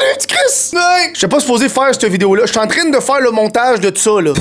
Salut, Chris! Ouais. Je suis pas supposé faire cette vidéo-là. Je suis en train de faire le montage de ça, là.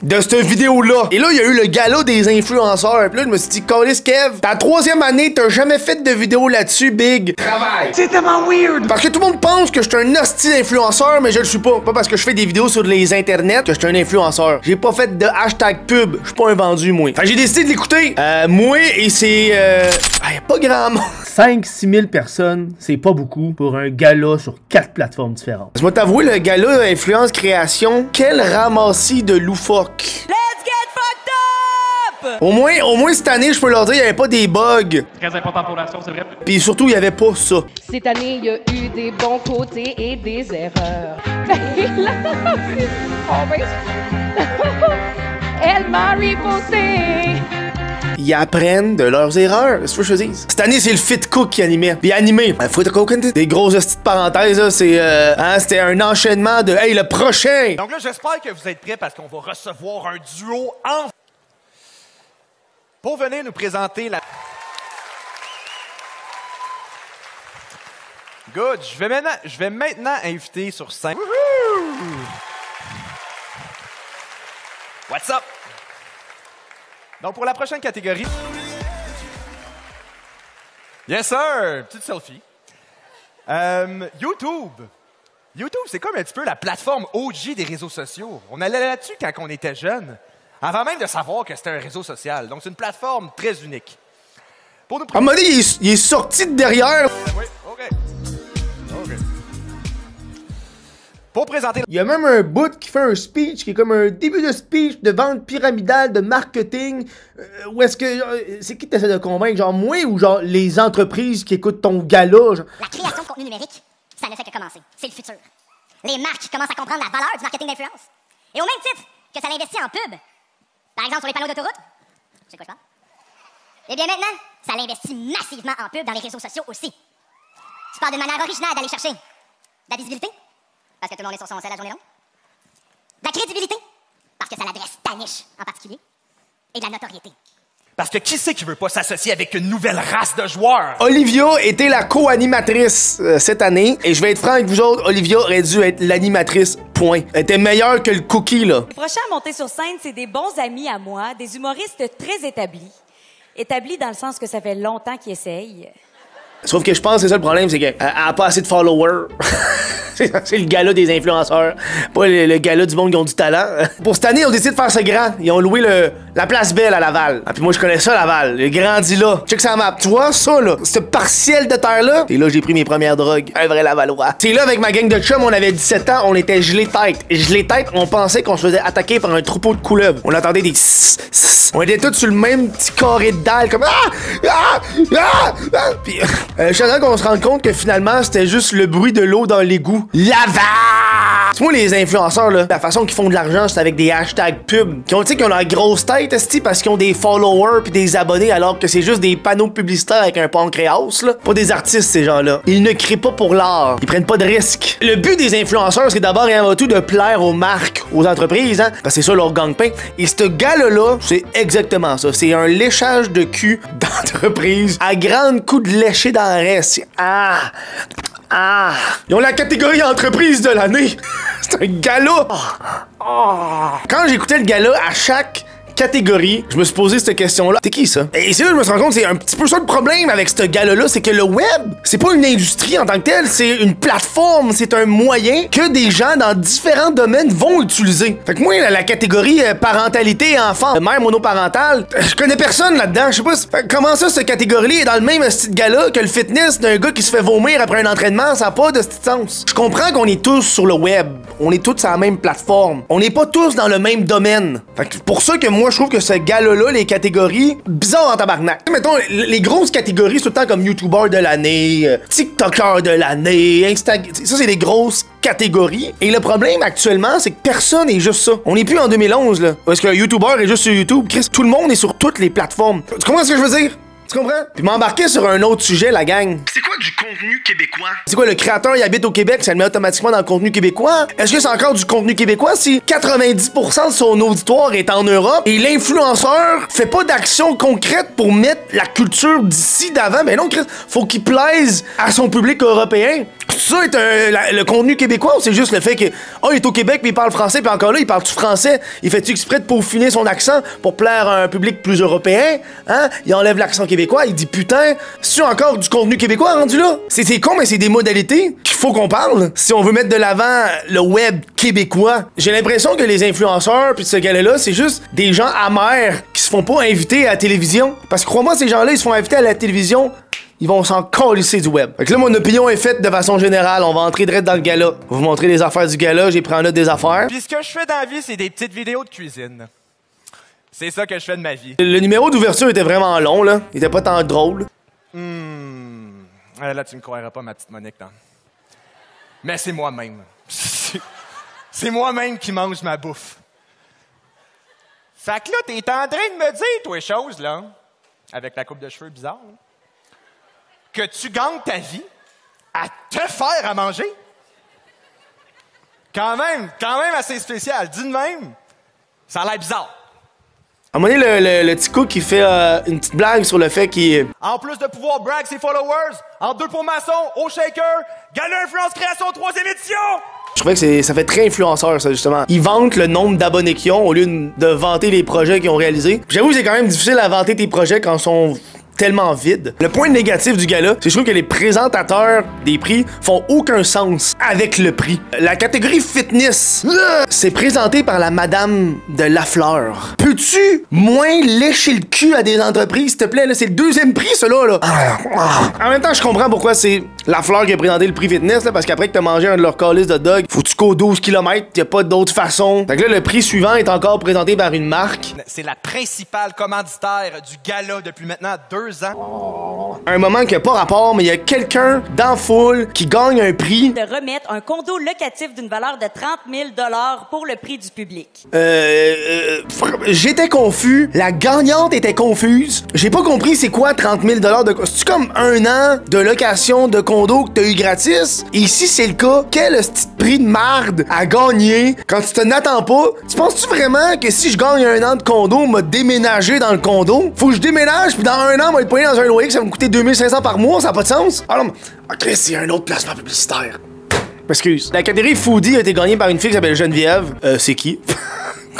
De cette vidéo-là. Et là, il y a eu le gala des influenceurs. Puis là, je me suis dit, Callis Kev, ta 3e année, t'as jamais fait de vidéo là-dessus, big. Travail. C'est tellement weird. Parce que tout le monde pense que je suis un hostie d'influenceur, mais je le suis pas. Pas parce que je fais des vidéos sur les internets que je suis un influenceur. J'ai pas fait de hashtag pub. Je suis pas un vendu, moi. Fait que j'ai décidé de l'écouter. Moi, et c'est... y a pas grand monde. 5-6 000 personnes, c'est pas beaucoup pour un gala sur 4 plateformes différentes. Je vais t'avouer, le gala Influence Création, quel ramassis de loufoque. Let's get fucked up! Au moins cette année, je peux leur dire, il y avait pas des bugs. Très important pour l'action, c'est vrai. Puis surtout, il y avait pas ça. Cette année, il y a eu des bons côtés et des erreurs. Elle m'a riposté. Ils apprennent de leurs erreurs, c'est ce que je te dis. Cette année, c'est le Fit Cook qui animait. Puis animé. Fit Cook, des grosses petites parenthèses, là, c'est... c'était un enchaînement de « Hey, le prochain! » Donc là, j'espère que vous êtes prêts parce qu'on va recevoir un duo en... Pour venir nous présenter la... Good. Je vais maintenant inviter sur scène... What's up? Donc, pour la prochaine catégorie... Yes, sir! Petite selfie. YouTube. YouTube, c'est comme un petit peu la plateforme OG des réseaux sociaux. On allait là-dessus quand on était jeune, avant même de savoir que c'était un réseau social. Donc, c'est une plateforme très unique. Pour nous... À un moment donné, il est sorti de derrière. Oui, OK. Pour présenter... Il y a même un bout qui fait un speech, qui est comme un début de speech de vente pyramidale, de marketing. Où est-ce que... c'est qui t'essaies de convaincre? Genre moi ou genre les entreprises qui écoutent ton gala? Genre... La création de contenu numérique, ça ne fait que commencer. C'est le futur. Les marques commencent à comprendre la valeur du marketing d'influence. Et au même titre que ça l'investit en pub, par exemple sur les panneaux d'autoroute, c'est quoi je parle? Eh bien maintenant, ça l'investit massivement en pub dans les réseaux sociaux aussi. Tu parles d'une manière originale d'aller chercher de la visibilité, parce que tout le monde est sur son sel la journée longue, de la crédibilité, parce que ça l'adresse ta niche en particulier, et de la notoriété. Parce que qui c'est qui veut pas s'associer avec une nouvelle race de joueurs? Olivia était la co-animatrice cette année. Et je vais être franc avec vous autres, Olivia aurait dû être l'animatrice, point. Elle était meilleure que le cookie, là. Les prochains à monter sur scène, c'est des bons amis à moi, des humoristes très établis. Établis dans le sens que ça fait longtemps qu'ils essayent. Sauf que je pense que c'est ça le problème, c'est qu'elle a pas assez de followers. C'est le gala des influenceurs, pas le gala du monde qui ont du talent. Pour cette année, on décide de faire ça grand. Ils ont loué la place Belle à Laval. Ah, puis moi, je connais ça, Laval. J'ai grandi là. Check ça map. Tu vois, ça, là, ce partiel de terre-là, c'est là que j'ai pris mes premières drogues. Un vrai Lavalois. C'est là, avec ma gang de chums, on avait 17 ans, on était gelés tête. Gelés tête, on pensait qu'on se faisait attaquer par un troupeau de couleuvres. On entendait des On était tous sur le même petit carré de dalle, comme Puis, jusqu'à temps qu'on se rende compte que finalement, c'était juste le bruit de l'eau dans l'égout. Laval! C'est moi les influenceurs là, la façon qu'ils font de l'argent c'est avec des hashtags pubs. Qui ont dit qu'ils ont la grosse tête esti parce qu'ils ont des followers puis des abonnés alors que c'est juste des panneaux publicitaires avec un pancréas là. Pas des artistes ces gens-là. Ils ne créent pas pour l'art. Ils prennent pas de risques. Le but des influenceurs c'est d'abord et avant tout de plaire aux marques, aux entreprises hein. Parce que c'est ça leur gagne-pain. Et ce gars-là, c'est exactement ça. C'est un léchage de cul d'entreprise à grandes coups de lécher dans le reste. Ils ont la catégorie entreprise de l'année. C'est un gala. Quand j'écoutais le gala à chaque catégorie, je me suis posé cette question-là. T'es qui ça? Et c'est là je me suis rendu compte, c'est un petit peu ça le problème avec ce gala-là, c'est que le web, c'est pas une industrie en tant que telle, c'est une plateforme, c'est un moyen que des gens dans différents domaines vont utiliser. Fait que moi, la catégorie parentalité enfant, mère monoparentale, je connais personne là-dedans, je sais pas, comment ça, cette catégorie-là est dans le même style de gala que le fitness d'un gars qui se fait vomir après un entraînement, ça n'a pas de sens. Je comprends qu'on est tous sur le web, on est tous sur la même plateforme, on n'est pas tous dans le même domaine. Fait que pour ça que moi, je trouve que ce gala-là, les catégories, bizarre en tabarnak. Mettons, les grosses catégories, c'est tout le temps comme YouTuber de l'année, TikToker de l'année, Instagram. Ça, c'est des grosses catégories. Et le problème actuellement, c'est que personne est juste ça. On n'est plus en 2011, là. Parce qu'un YouTuber est juste sur YouTube. Chris, tout le monde est sur toutes les plateformes. Tu comprends ce que je veux dire? Tu comprends? Puis m'embarquer sur un autre sujet, la gang. C'est quoi du contenu québécois? C'est quoi, le créateur, il habite au Québec, ça le met automatiquement dans le contenu québécois? Est-ce que c'est encore du contenu québécois si 90% de son auditoire est en Europe et l'influenceur fait pas d'action concrète pour mettre la culture d'ici d'avant? Mais non, Chris, faut qu'il plaise à son public européen. Ça est le contenu québécois ou c'est juste le fait que, oh, il est au Québec puis il parle français puis encore là, il parle-tu français? Il fait-tu exprès de peaufiner son accent pour plaire à un public plus européen? Hein? Il enlève l'accent québécois, il dit putain, c'est encore du contenu québécois rendu là? C'est con, mais c'est des modalités qu'il faut qu'on parle si on veut mettre de l'avant le web québécois. J'ai l'impression que les influenceurs puis ce gars-là, c'est juste des gens amers qui se font pas inviter à la télévision. Parce que crois-moi, ces gens-là, ils se font inviter à la télévision, ils vont s'en calisser du web. Fait que là, mon opinion est faite de façon générale. On va entrer direct dans le gala. Je vais vous montrer les affaires du gala. J'ai pris en note des affaires. Puis ce que je fais dans la vie, c'est des petites vidéos de cuisine. C'est ça que je fais de ma vie. Le numéro d'ouverture était vraiment long, là. Il était pas tant drôle. Là, tu me croiras pas, ma petite Monique, là. Mais c'est moi-même. C'est moi-même qui mange ma bouffe. Fait que là, t'es en train de me dire, toi, choses, là, avec la coupe de cheveux bizarre, là, que tu gagnes ta vie à te faire à manger? Quand même assez spécial. Dis de même, ça a l'air bizarre. À un moment donné, le petit coup qui fait une petite blague sur le fait qu'il... En plus de pouvoir brag ses followers, en 2 pour maçon, au shaker, Gala Influence Création 3e édition! Je trouvais que ça fait très influenceur, ça, justement. Ils vantent le nombre d'abonnés qu'ils ont au lieu de vanter les projets qu'ils ont réalisés. J'avoue que c'est quand même difficile à vanter tes projets quand ils sont tellement vides. Le point négatif du gala, c'est que je trouve que les présentateurs des prix font aucun sens avec le prix. La catégorie fitness, c'est présenté par la madame de Lafleur. Peux-tu moins lécher le cul à des entreprises, s'il te plaît? C'est le 2e prix, celui-là. En même temps, je comprends pourquoi c'est Lafleur qui a présenté le prix fitness, là, parce qu'après que t'as mangé un de leurs calices de dog, faut que tu cours 12 km, y a pas d'autre façon. Fait que là, le prix suivant est encore présenté par une marque. C'est la principale commanditaire du gala depuis maintenant 2 ans. Un moment qui a pas rapport, mais il y a quelqu'un dans foule qui gagne un prix. De remettre un condo locatif d'une valeur de 30 000 $ pour le prix du public. J'étais confus. La gagnante était confuse. J'ai pas compris c'est quoi 30 000 $ de... C'est-tu comme 1 an de location de condo que t'as eu gratis? Et si c'est le cas, quel petit prix de marde à gagner quand tu te n'attends pas? Tu penses-tu vraiment que si je gagne 1 an de condo, on m'a déménagé dans le condo? Faut que je déménage, puis dans 1 an, on va être poigné dans un loyer que ça va me coûter 2500 par mois, ça n'a pas de sens? Ah non, ok, c'est un autre placement publicitaire. Excuse. La catégorie foodie a été gagnée par une fille qui s'appelle Geneviève. C'est qui?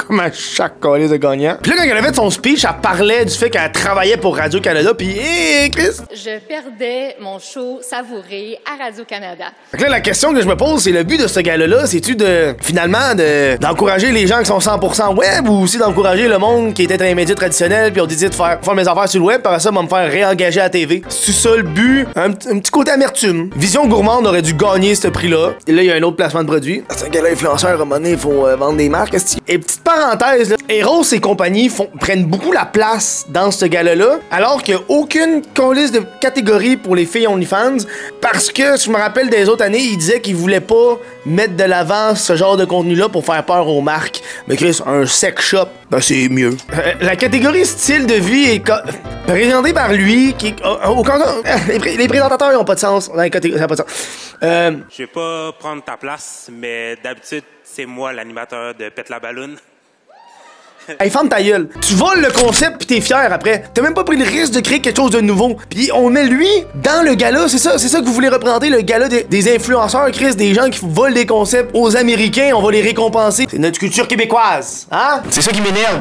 Comme à chaque collège de gagnant. Puis là, quand elle avait fait son speech, elle parlait du fait qu'elle travaillait pour Radio-Canada, puis hé, Chris! Je perdais mon show savouré à Radio-Canada. Fait que là, la question que je me pose, c'est le but de ce gala-là, c'est-tu finalement, d'encourager les gens qui sont 100% web ou aussi d'encourager le monde qui était dans les médias traditionnels puis ont décidé de faire mes affaires sur le web, par ça, me faire réengager à la TV? C'est ça le but? Un petit côté amertume. Vision Gourmande aurait dû gagner ce prix-là. Et là, il y a un autre placement de produit. C'est un gala influenceur, à un moment donné, il faut vendre des marques. Et petite parenthèse, là, Eros et compagnie prennent beaucoup la place dans ce gala-là, alors qu'il n'y a aucune colisse de catégorie pour les filles OnlyFans, parce que, je me rappelle des autres années, ils disaient qu'ils voulaient pas mettre de l'avant ce genre de contenu-là pour faire peur aux marques. Mais Chris, un sex shop, ben c'est mieux. La catégorie style de vie est présentée par lui, qui les présentateurs ils ont pas de sens. Dans les catégories, ça n'a pas de sens. Je vais pas prendre ta place, mais d'habitude, c'est moi l'animateur de Pète la balloune. Hey, ferme ta gueule. Tu voles le concept pis t'es fier après. T'as même pas pris le risque de créer quelque chose de nouveau. Pis on met lui dans le gala, c'est ça que vous voulez représenter, le gala des influenceurs, Chris, des gens qui volent des concepts aux Américains, on va les récompenser. C'est notre culture québécoise, hein? C'est ça qui m'énerve.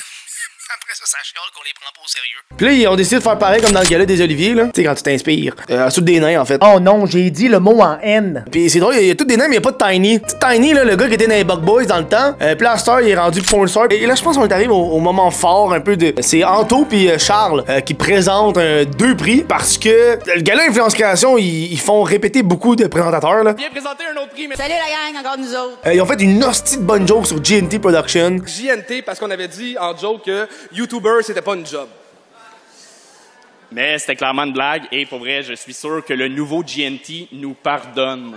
Après ça chiale qu'on les prend pas au sérieux. Pis là, ils ont décidé de faire pareil comme dans le gala des Oliviers, là. Tu sais, quand tu t'inspires. Sous des nains, en fait. Oh non, j'ai dit le mot en N. Pis c'est drôle, il y a tous des nains, mais il y a pas de Tiny. Tiny, là, le gars qui était dans les Buck Boys dans le temps. Pis là, Star, il est rendu porn star. Et là, je pense qu'on est arrivé au moment fort un peu de... C'est Anto pis Charles qui présentent 2 prix parce que le gala Influence Création, ils font répéter beaucoup de présentateurs, là. Viens présenter un autre prix, mais... Salut la gang, encore nous autres. Ils ont fait une hostie de bonne joke sur GNT Production. JNT, parce qu'on avait dit en joke que YouTuber, c'était pas une job. Mais c'était clairement une blague, et pour vrai, je suis sûr que le nouveau GNT nous pardonne.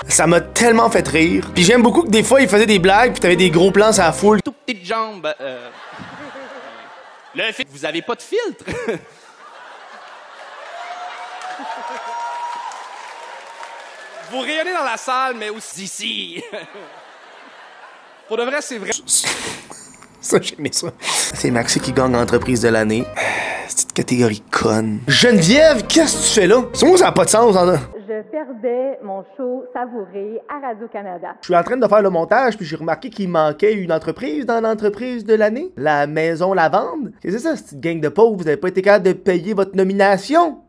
Ça m'a tellement fait rire. Puis j'aime beaucoup que des fois, ils faisaient des blagues, puis t'avais des gros plans sur la foule. Tout petites jambes. Le fait que vous avez pas de filtre. Vous rayonnez dans la salle, mais aussi ici. Pour de vrai, c'est vrai. Ça, j'ai aimé ça. C'est Maxi qui gagne entreprise de l'année. Cette catégorie conne. Geneviève, qu'est-ce que tu fais là? C'est moi, ça n'a pas de sens. Hein? Je perdais mon show savouré à Radio-Canada. Je suis en train de faire le montage, puis j'ai remarqué qu'il manquait une entreprise dans l'entreprise de l'année. La Maison Lavande. Qu'est-ce que c'est ça, cette gang de pauvres? Vous avez pas été capable de payer votre nomination?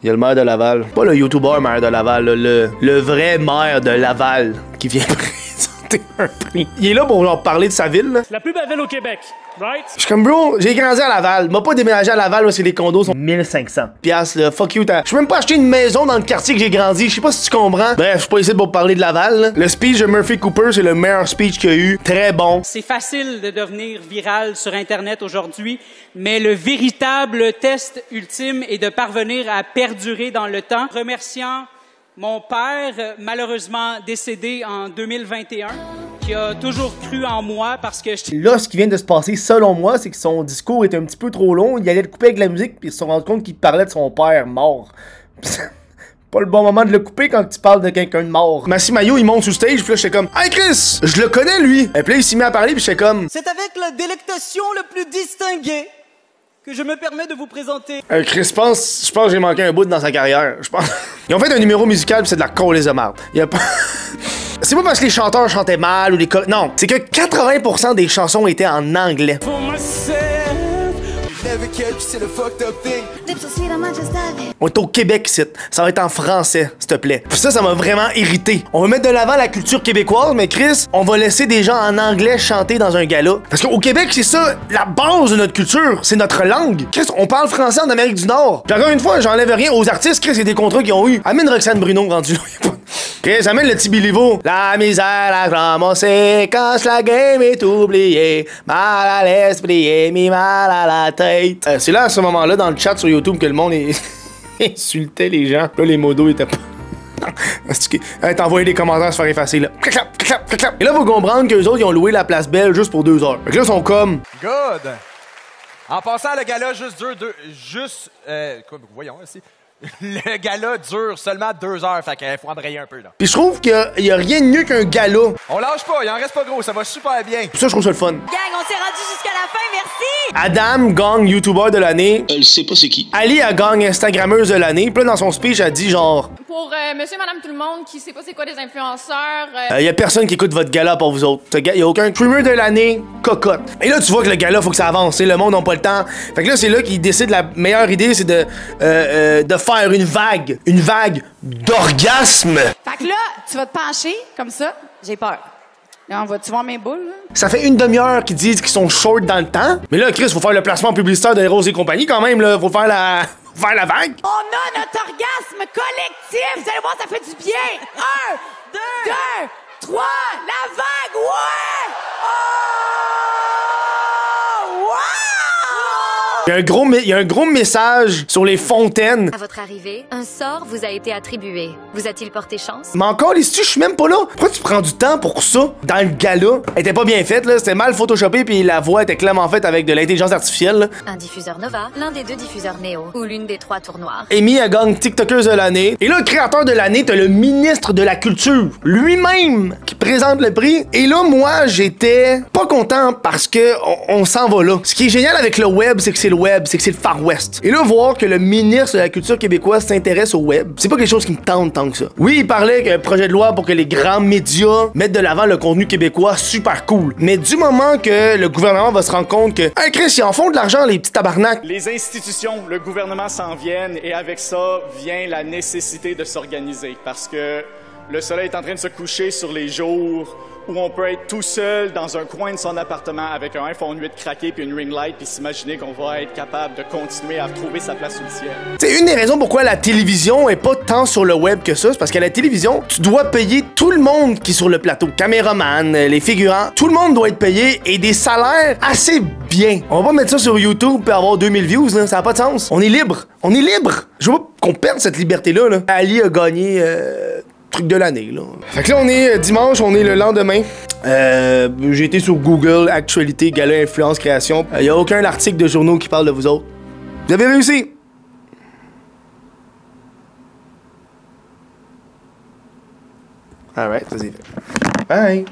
Il y a le maire de Laval. Pas le YouTuber maire de Laval, là, le vrai maire de Laval qui vient présenter un prix. Il est là pour leur parler de sa ville. Là. La plus belle ville au Québec, right? Je suis comme, bro, j'ai grandi à Laval. M'a pas déménagé à Laval parce que les condos sont 1500 piastres, là. Fuck you, Je même pas acheté une maison dans le quartier que j'ai grandi. Je sais pas si tu comprends. Bref, je suis pas ici pour parler de Laval. Là. Le speech de Murphy Cooper, c'est le meilleur speech qu'il y a eu. Très bon. C'est facile de devenir viral sur Internet aujourd'hui, mais le véritable test ultime est de parvenir à perdurer dans le temps. Remerciant mon père, malheureusement décédé en 2021, qui a toujours cru en moi parce que Là, ce qui vient de se passer, selon moi, c'est que son discours était un petit peu trop long. Il allait le couper avec la musique, puis ils se sont rendus compte qu'il parlait de son père mort. Pas le bon moment de le couper quand tu parles de quelqu'un de mort. Massi Mayo, il monte sur stage, puis là, j'étais comme, hey Chris, je le connais lui. Et puis là, il s'est mis à parler, puis j'étais comme, c'est avec la délectation le plus distinguée que je me permets de vous présenter. Chris, je pense que j'ai manqué un bout dans sa carrière. Je pense. Ils ont fait un numéro musical, puis c'est de la colle de marde. Il y a pas. C'est pas parce que les chanteurs chantaient mal ou les non, c'est que 80% des chansons étaient en anglais. On est au Québec, ici. Ça va être en français, s'il te plaît. Puis ça m'a vraiment irrité. On va mettre de l'avant la culture québécoise, mais Chris, on va laisser des gens en anglais chanter dans un gala. Parce qu'au Québec, c'est ça, la base de notre culture, c'est notre langue. Chris, on parle français en Amérique du Nord. Puis encore une fois, j'enlève rien aux artistes, Chris, c'est des contrats qu'ils ont eu. Amène Roxane Bruno rendu là. Chris, amène le petit Bilivo. La misère a commencé quand la game est oubliée. Mal à l'esprit et mis mal à la tête. C'est là, à ce moment-là, dans le chat sur YouTube, que le monde insultait les gens. Là, les modos étaient pas... T'envoyais des commentaires à se faire effacer, là. Clac, clac, clac, clac. Et là, faut comprendre qu'eux autres, ils ont loué la place Belle juste pour 2 heures. Fait que là, ils sont comme... Good! En passant, le gala voyons, ici. Le gala dure seulement 2 heures, fait qu'il faut embrayer un peu, là. Puis je trouve qu'il y a rien de mieux qu'un gala. On lâche pas, il en reste pas gros, ça va super bien. Puis ça, je trouve ça le fun. Gang, on s'est rendu jusqu'à la fin, merci! Adam gagne YouTuber de l'année. Elle sait pas c'est qui. Ali a gagne Instagrammeuse de l'année. Puis là, dans son speech, elle dit genre... Pour monsieur, madame, tout le monde qui sait pas c'est quoi des influenceurs... y a personne qui écoute votre gala pour vous autres. Y a aucun streamer de l'année, cocotte. Et là, tu vois que le gala, faut que ça avance. Le monde n'a pas le temps. Fait que là, c'est là qu'il décide la meilleure idée, c'est de faire une vague d'orgasme. Fait que là, tu vas te pencher, comme ça. J'ai peur. Là, tu voir mes boules, là? Ça fait une demi-heure qu'ils disent qu'ils sont short dans le temps. Mais là, Chris, faut faire le placement publicitaire de Rose et compagnie quand même, là. Faut faire la vague. On a notre orgasme collectif! Vous allez voir, ça fait du bien! 1, 2, 3, la vague! Ouais! Oh! Wow! Il y a un gros message sur les fontaines. À votre arrivée, un sort vous a été attribué. Vous a-t-il porté chance? Mais encore, les je suis même pas là. Pourquoi tu prends du temps pour ça? Dans le gala, elle était pas bien faite, là. C'était mal photoshopé, puis la voix était clairement faite avec de l'intelligence artificielle, là. Un diffuseur Nova, l'un des 2 diffuseurs Néo, ou l'une des 3 tournoirs. Amy a gagné TikTokeuse de l'année. Et là, le créateur de l'année, t'as le ministre de la Culture, lui-même, qui présente le prix. Et là, moi, j'étais pas content parce que on s'en va là. Ce qui est génial avec le web, c'est que c'est le web, c'est que c'est le Far West. Et là, voir que le ministre de la Culture québécoise s'intéresse au web, c'est pas quelque chose qui me tente tant que ça. Oui, il parlait qu'un projet de loi pour que les grands médias mettent de l'avant le contenu québécois, super cool. Mais du moment que le gouvernement va se rendre compte que, hey Chris, ils en font de l'argent, les petits tabarnaks. Les institutions, le gouvernement s'en viennent et avec ça vient la nécessité de s'organiser parce que le soleil est en train de se coucher sur les jours où on peut être tout seul dans un coin de son appartement avec un iPhone 8 craqué puis une ring light puis s'imaginer qu'on va être capable de continuer à retrouver sa place sous le ciel. C'est une des raisons pourquoi la télévision est pas tant sur le web que ça, c'est parce qu'à la télévision, tu dois payer tout le monde qui est sur le plateau. Caméraman, les figurants, tout le monde doit être payé et des salaires assez bien. On va pas mettre ça sur YouTube et avoir 2000 views, là. Ça a pas de sens. On est libre. On est libre. Je veux pas qu'on perde cette liberté-là, là. Ali a gagné... truc de l'année, là. Fait que là, on est dimanche, on est le lendemain. J'ai été sur Google, actualité, gala, influence, création. Y a aucun article de journaux qui parle de vous autres. Vous avez réussi! Alright, vas-y. Bye!